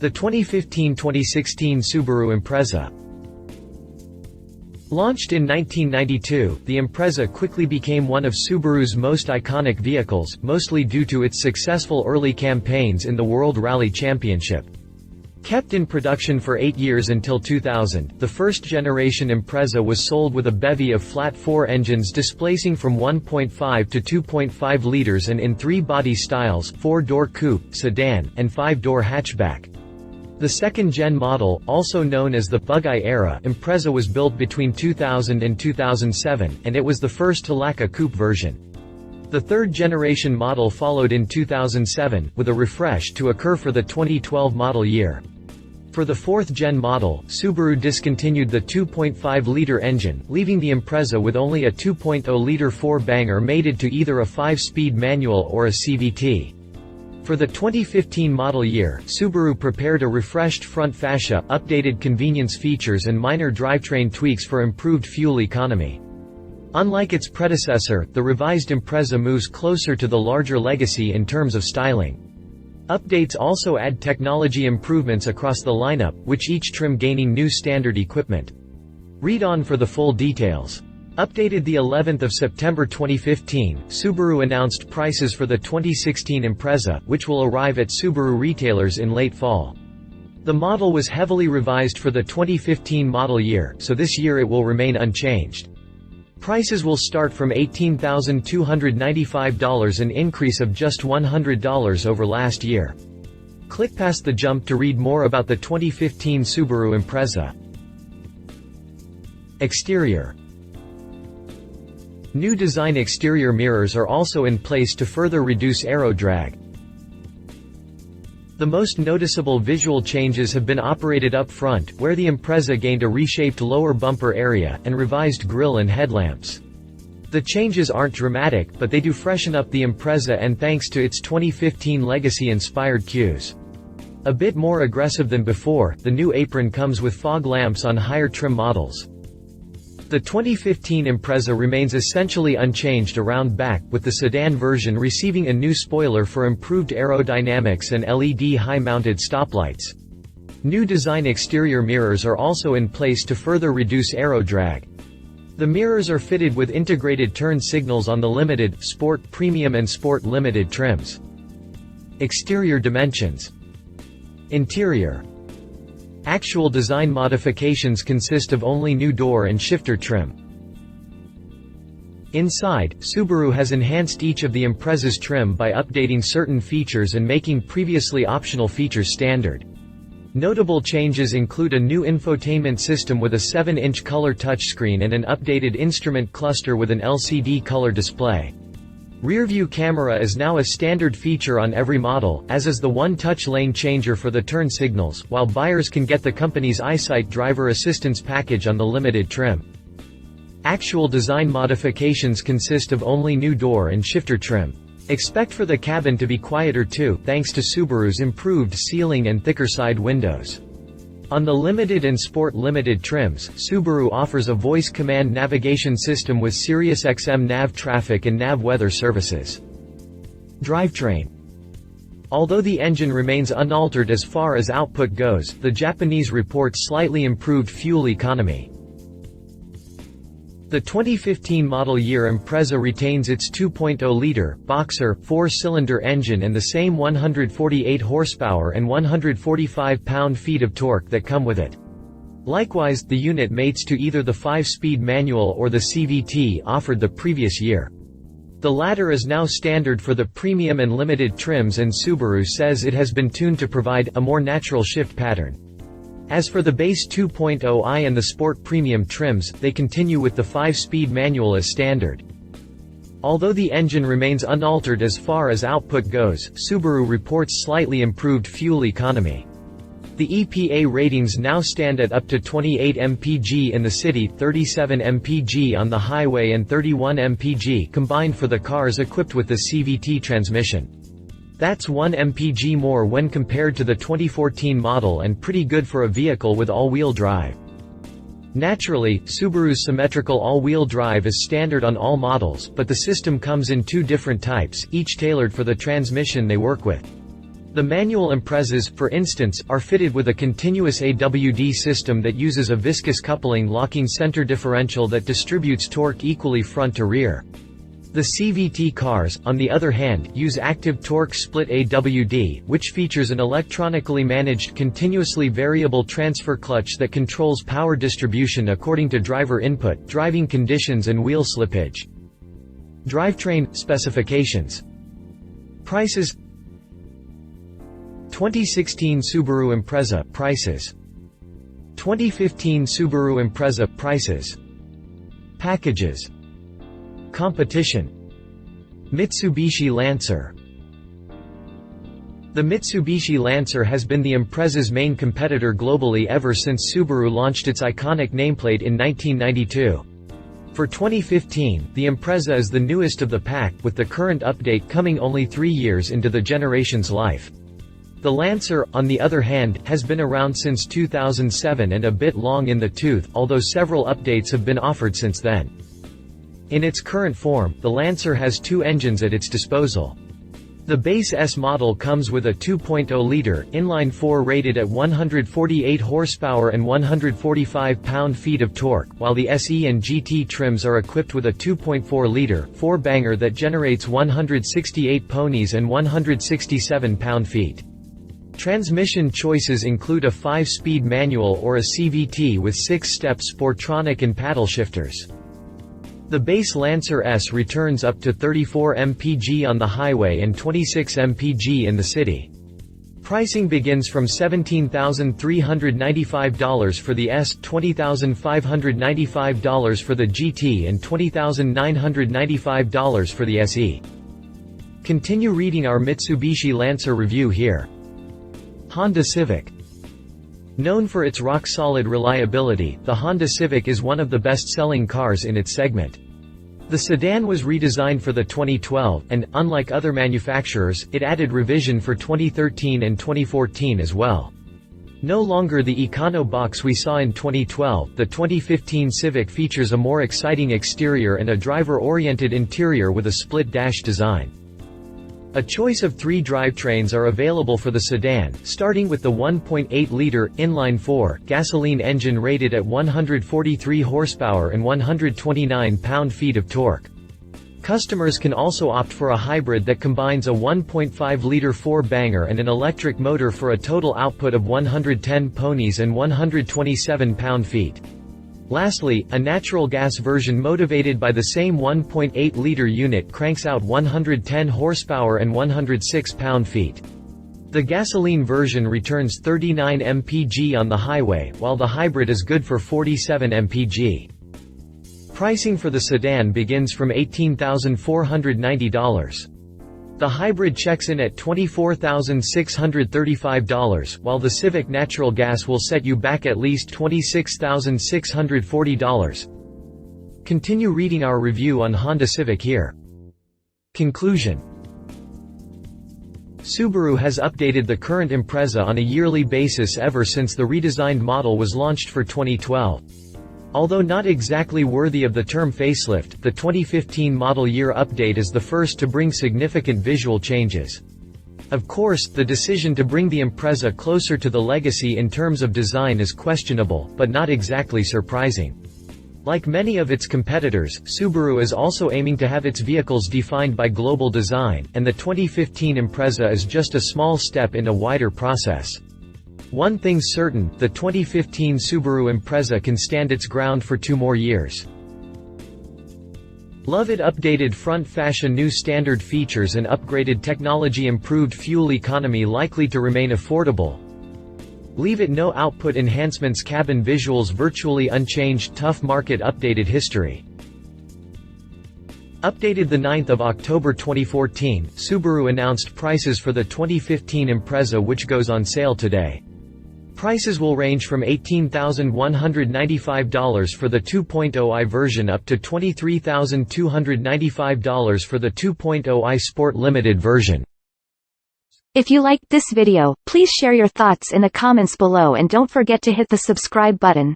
The 2015-2016 Subaru Impreza. Launched in 1992, the Impreza quickly became one of Subaru's most iconic vehicles, mostly due to its successful early campaigns in the World Rally Championship. Kept in production for 8 years until 2000, the first-generation Impreza was sold with a bevy of flat-4 engines displacing from 1.5 to 2.5 liters and in 3 body styles: 4-door coupe, sedan, and 5-door hatchback. The second-gen model, also known as the bugeye era, Impreza was built between 2000 and 2007, and it was the first to lack a coupe version. The third-generation model followed in 2007, with a refresh to occur for the 2012 model year. For the fourth-gen model, Subaru discontinued the 2.5-liter engine, leaving the Impreza with only a 2.0-liter 4-banger mated to either a 5-speed manual or a CVT. For the 2015 model year, Subaru prepared a refreshed front fascia, updated convenience features and minor drivetrain tweaks for improved fuel economy. Unlike its predecessor, the revised Impreza moves closer to the larger legacy in terms of styling. Updates also add technology improvements across the lineup, with each trim gaining new standard equipment. Read on for the full details. Updated the 11th of September 2015, Subaru announced prices for the 2016 Impreza, which will arrive at Subaru retailers in late fall. The model was heavily revised for the 2015 model year, so this year it will remain unchanged. Prices will start from $18,295, an increase of just $100 over last year. Click past the jump to read more about the 2015 Subaru Impreza. Exterior. New design exterior mirrors are also in place to further reduce aero drag. The most noticeable visual changes have been operated up front, where the Impreza gained a reshaped lower bumper area, and revised grille and headlamps. The changes aren't dramatic, but they do freshen up the Impreza and thanks to its 2015 legacy-inspired cues. A bit more aggressive than before, the new apron comes with fog lamps on higher trim models. The 2015 Impreza remains essentially unchanged around back, with the sedan version receiving a new spoiler for improved aerodynamics and LED high-mounted stoplights. New design exterior mirrors are also in place to further reduce aero drag. The mirrors are fitted with integrated turn signals on the Limited, Sport, Premium and Sport Limited trims. Exterior dimensions. Interior. Actual design modifications consist of only new door and shifter trim. Inside, Subaru has enhanced each of the Impreza's trim by updating certain features and making previously optional features standard. Notable changes include a new infotainment system with a 7-inch color touchscreen and an updated instrument cluster with an LCD color display. Rear-view camera is now a standard feature on every model, as is the one-touch lane changer for the turn signals, while buyers can get the company's EyeSight driver assistance package on the limited trim. Actual design modifications consist of only new door and shifter trim. Expect for the cabin to be quieter too, thanks to Subaru's improved ceiling and thicker side windows. On the Limited and Sport Limited trims, Subaru offers a voice command navigation system with SiriusXM nav traffic and nav weather services. Drivetrain. Although the engine remains unaltered as far as output goes, the Japanese report slightly improved fuel economy. The 2015 model year Impreza retains its 2.0-liter, boxer, 4-cylinder engine and the same 148 horsepower and 145 pound-feet of torque that come with it. Likewise, the unit mates to either the 5-speed manual or the CVT offered the previous year. The latter is now standard for the premium and limited trims, and Subaru says it has been tuned to provide a more natural shift pattern. As for the base 2.0i and the Sport Premium trims, they continue with the 5-speed manual as standard. Although the engine remains unaltered as far as output goes, Subaru reports slightly improved fuel economy. The EPA ratings now stand at up to 28 mpg in the city, 37 mpg on the highway and 31 mpg combined for the cars equipped with the CVT transmission. That's 1 mpg more when compared to the 2014 model and pretty good for a vehicle with all-wheel drive. Naturally, Subaru's symmetrical all-wheel drive is standard on all models, but the system comes in 2 different types, each tailored for the transmission they work with. The manual Imprezas, for instance, are fitted with a continuous AWD system that uses a viscous coupling locking center differential that distributes torque equally front to rear. The CVT cars, on the other hand, use active torque split AWD, which features an electronically managed continuously variable transfer clutch that controls power distribution according to driver input, driving conditions and wheel slippage. Drivetrain specifications. Prices. 2016 Subaru Impreza prices. 2015 Subaru Impreza prices. Packages. Competition. Mitsubishi Lancer. The Mitsubishi Lancer has been the Impreza's main competitor globally ever since Subaru launched its iconic nameplate in 1992. For 2015, the Impreza is the newest of the pack, with the current update coming only 3 years into the generation's life. The Lancer, on the other hand, has been around since 2007 and a bit long in the tooth, although several updates have been offered since then. In its current form, the Lancer has 2 engines at its disposal. The base S model comes with a 2.0-liter, inline-4 rated at 148 horsepower and 145 pound-feet of torque, while the SE and GT trims are equipped with a 2.4-liter, 4-banger that generates 168 ponies and 167 pound-feet. Transmission choices include a 5-speed manual or a CVT with 6-step Sportronic and paddle shifters. The base Lancer S returns up to 34 mpg on the highway and 26 mpg in the city. Pricing begins from $17,395 for the S, $20,595 for the GT and $20,995 for the SE. Continue reading our Mitsubishi Lancer review here. Honda Civic. Known for its rock-solid reliability, the Honda Civic is one of the best-selling cars in its segment. The sedan was redesigned for the 2012, and, unlike other manufacturers, it added revision for 2013 and 2014 as well. No longer the Econo box we saw in 2012, the 2015 Civic features a more exciting exterior and a driver-oriented interior with a split dash design. A choice of 3 drivetrains are available for the sedan, starting with the 1.8-liter, inline-4, gasoline engine rated at 143 horsepower and 129 pound-feet of torque. Customers can also opt for a hybrid that combines a 1.5-liter 4-banger and an electric motor for a total output of 110 ponies and 127 pound-feet. Lastly, a natural gas version motivated by the same 1.8-liter unit cranks out 110 horsepower and 106 pound-feet. The gasoline version returns 39 mpg on the highway, while the hybrid is good for 47 mpg. Pricing for the sedan begins from $18,490. The hybrid checks in at $24,635, while the Civic natural gas will set you back at least $26,640. Continue reading our review on Honda Civic here. Conclusion. Subaru has updated the current Impreza on a yearly basis ever since the redesigned model was launched for 2012. Although not exactly worthy of the term facelift, the 2015 model year update is the first to bring significant visual changes. Of course, the decision to bring the Impreza closer to the legacy in terms of design is questionable, but not exactly surprising. Like many of its competitors, Subaru is also aiming to have its vehicles defined by global design, and the 2015 Impreza is just a small step in a wider process. One thing's certain, the 2015 Subaru Impreza can stand its ground for 2 more years. Love it updated front fascia, new standard features and upgraded technology, improved fuel economy, likely to remain affordable. Leave it no output enhancements, cabin visuals virtually unchanged, tough market, updated history. Updated the 9th of October 2014, Subaru announced prices for the 2015 Impreza, which goes on sale today. Prices will range from $18,195 for the 2.0i version up to $23,295 for the 2.0i Sport Limited version. If you liked this video, please share your thoughts in the comments below and don't forget to hit the subscribe button.